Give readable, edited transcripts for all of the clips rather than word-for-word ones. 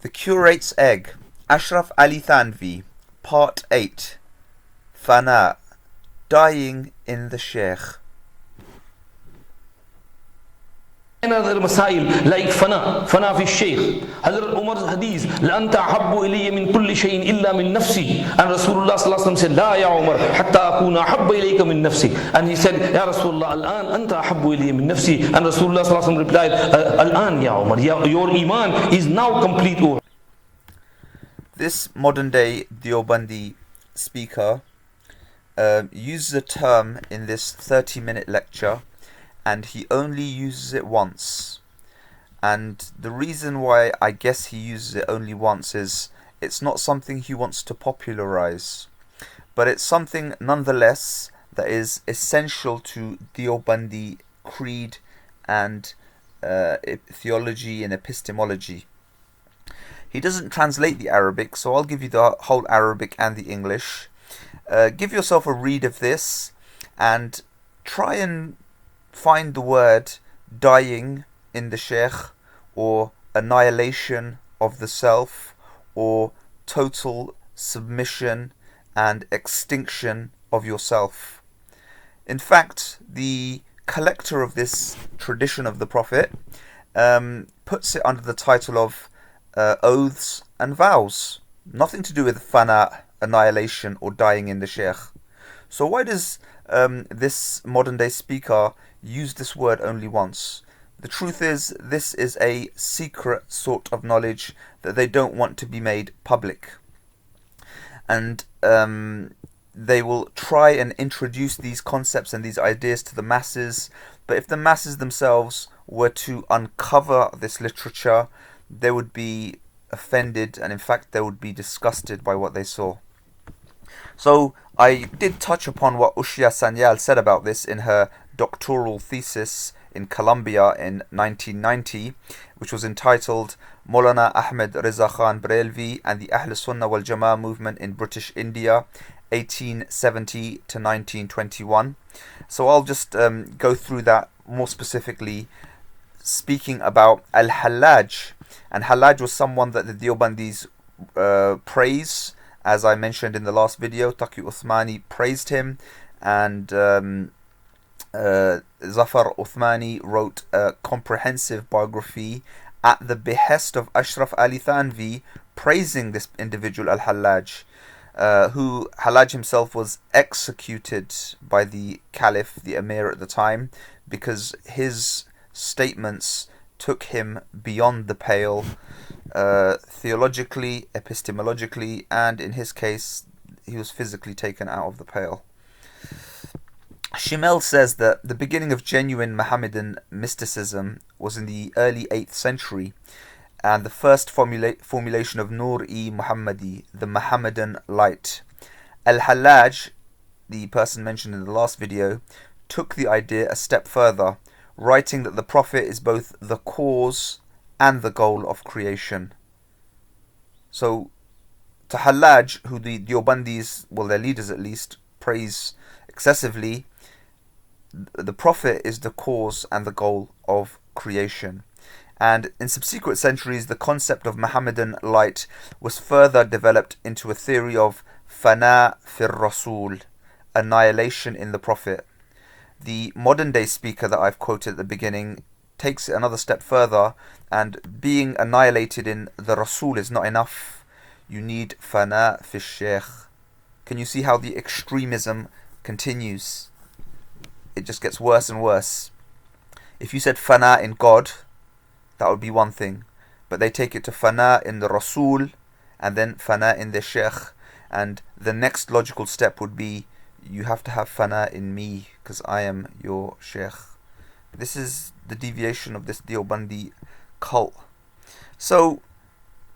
The Curate's Egg, Ashraf Ali Thanvi, Part 8, Fana, Dying in the Sheikh. Another Masail like Fana fi Sheikh. Hazrat Umar's hadith, لَأَنْتَ أَحَبُّ إِلَيَّ مِنْ كُلِّ شَيْءٍ إِلَّا مِنْ نَفْسِي. And Rasulullah sallallahu alaihi wasallam said, لَا يَا عُمَرْ حَتَّى أَكُونَ أَحَبَّ إِلَيْكَ مِنْ نَفْسِي. And he said, يا Rasulullah, الآن أنت أحب إلي من نفسي. And Rasulullah sallallahu alaihi wasallam replied, الآن يا عمر, your iman is now complete. O This modern day Deobandi speaker uses a term in this 30-minute lecture, and he only uses it once. And the reason why I guess he uses it only once is it's not something he wants to popularize, but it's something nonetheless that is essential to Deobandi creed and theology and epistemology. He doesn't translate the Arabic, so I'll give you the whole Arabic and the English. Give yourself a read of this and try and find the word dying in the Sheikh, or annihilation of the self, or total submission and extinction of yourself. In fact, the collector of this tradition of the Prophet puts it under the title of oaths and vows. Nothing to do with fana, annihilation, or dying in the Sheikh. So why does this modern day speaker use this word only once? The truth is, this is a secret sort of knowledge that they don't want to be made public. And they will try and introduce these concepts and these ideas to the masses, but if the masses themselves were to uncover this literature, they would be offended, and in fact they would be disgusted by what they saw. So I did touch upon what Ushia Sanyal said about this in her doctoral thesis in Columbia in 1990, which was entitled Maulana Ahmed Reza Khan Barelvi and the Ahl Sunnah wal Jama movement in British India, 1870 to 1921. So I'll just go through that more specifically, speaking about Al-Hallaj. And Hallaj was someone that the Deobandis praise. As I mentioned in the last video, Taqi Uthmani praised him, and Zafar Uthmani wrote a comprehensive biography at the behest of Ashraf Ali Thanvi, praising this individual Al-Hallaj, who Hallaj himself was executed by the Caliph, the Emir at the time, because his statements took him beyond the pale, theologically, epistemologically, and in his case, he was physically taken out of the pale. Shimel says that the beginning of genuine Mohammedan mysticism was in the early 8th century, and the first formulation of Nur-i Muhammadi, the Mohammedan light. Al-Hallaj, the person mentioned in the last video, took the idea a step further, writing that the Prophet is both the cause and the goal of creation. So, to Hallaj, who the Deobandis, well, their leaders at least, praise excessively, the Prophet is the cause and the goal of creation. And in subsequent centuries, the concept of Mohammedan light was further developed into a theory of Fana fir Rasul, annihilation in the Prophet. The modern day speaker that I've quoted at the beginning takes it another step further, and being annihilated in the Rasul is not enough. You need Fana fi Sheikh. Can you see how the extremism continues? It just gets worse and worse. If you said Fana in God, that would be one thing, but they take it to Fana in the Rasul, and then Fana in the Sheikh, and the next logical step would be you have to have Fana in me, because I am your Sheikh. This is the deviation of this Deobandi cult. So,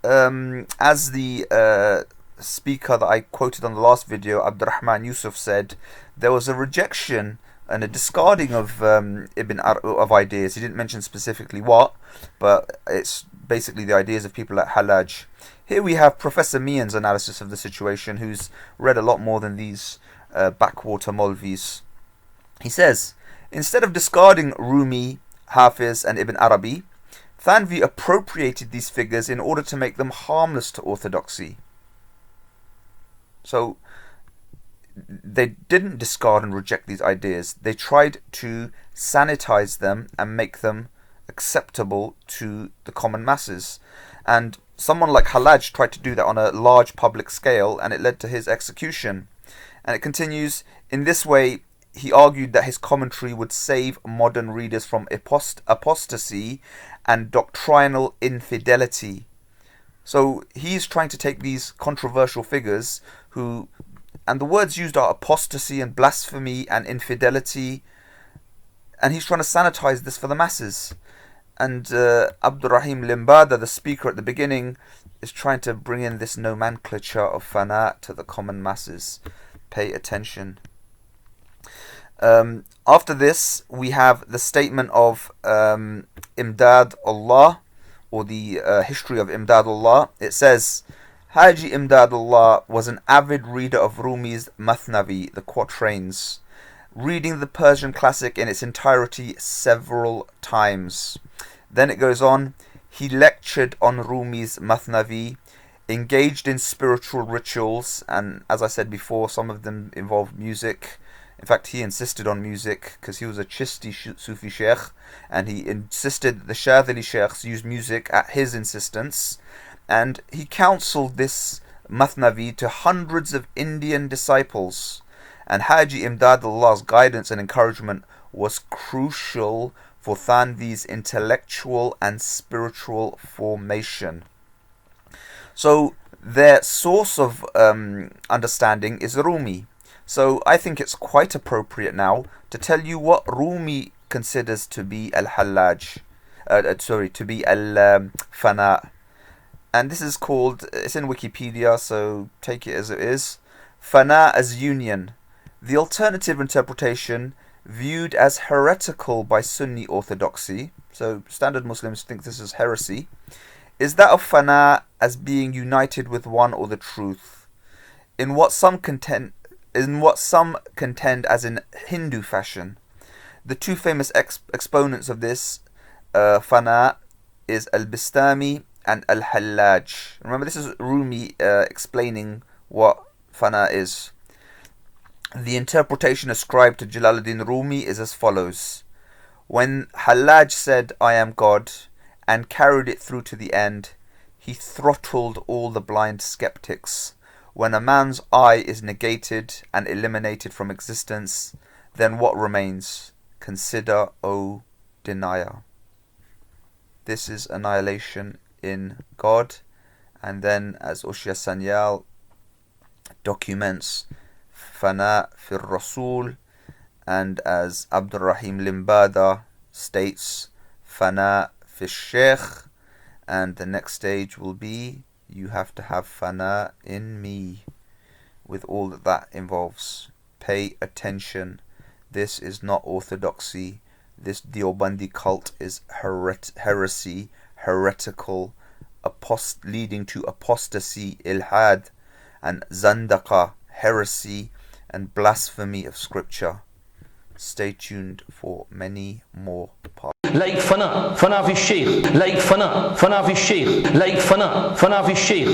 as the speaker that I quoted on the last video, Abdurrahman Yusuf, said, there was a rejection and a discarding of of ideas. He didn't mention specifically what, but it's basically the ideas of people like Hallaj. Here we have Professor Mian's analysis of the situation, who's read a lot more than these backwater Molvis. He says, instead of discarding Rumi, Hafiz and Ibn Arabi, Thanvi appropriated these figures in order to make them harmless to orthodoxy. So they didn't discard and reject these ideas. They tried to sanitize them and make them acceptable to the common masses. And someone like Hallaj tried to do that on a large public scale, and it led to his execution. And it continues, in this way, he argued that his commentary would save modern readers from apostasy and doctrinal infidelity. So he's trying to take these controversial figures who, and the words used are apostasy and blasphemy and infidelity, and he's trying to sanitize this for the masses. And Abdurrahim Limbada, the speaker at the beginning, is trying to bring in this nomenclature of Fana to the common masses. Pay attention. After this, we have the statement of Imdad Allah, or the history of Imdad Allah. It says, Haji Imdad Allah was an avid reader of Rumi's Mathnavi, the quatrains, reading the Persian classic in its entirety several times. Then it goes on, he lectured on Rumi's Mathnavi, engaged in spiritual rituals, and as I said before, some of them involved music. In fact, he insisted on music because he was a Chishti Sufi Sheikh, and he insisted that the Shadhili Sheikhs use music at his insistence. And he counseled this Mathnavi to hundreds of Indian disciples. And Haji Imdad Allah's guidance and encouragement was crucial for Thanvi's intellectual and spiritual formation. So their source of understanding is Rumi. So I think it's quite appropriate now to tell you what Rumi considers to be Al-Hallaj, to be Al-Fana. And this is called, it's in Wikipedia, so take it as it is. Fana as union. The alternative interpretation, viewed as heretical by Sunni orthodoxy, so standard Muslims think this is heresy, is that of Fana as being united with one or the truth, in what some contend as in Hindu fashion. The two famous exponents of this Fana is Al-Bistami and Al-Hallaj. Remember, this is Rumi explaining what Fana is. The interpretation ascribed to Jalaluddin Rumi is as follows. When Hallaj said, I am God, and carried it through to the end, he throttled all the blind skeptics. When a man's I is negated and eliminated from existence, then what remains? Consider, O denier. This is annihilation in God. And then, as Ushya Sanyal documents, Fana fir Rasul, and as Abdurrahim Limbada states, Fana fir Sheikh, and the next stage will be, you have to have Fana in me, with all that involves. Pay attention. This is not orthodoxy. This Deobandi cult is heresy, heretical, leading to apostasy, ilhad, and zandaqa, heresy, and blasphemy of scripture. Stay tuned for many more parts. Like Fana fi Sheikh, like Fana fi Sheikh, like Fana fi Sheikh.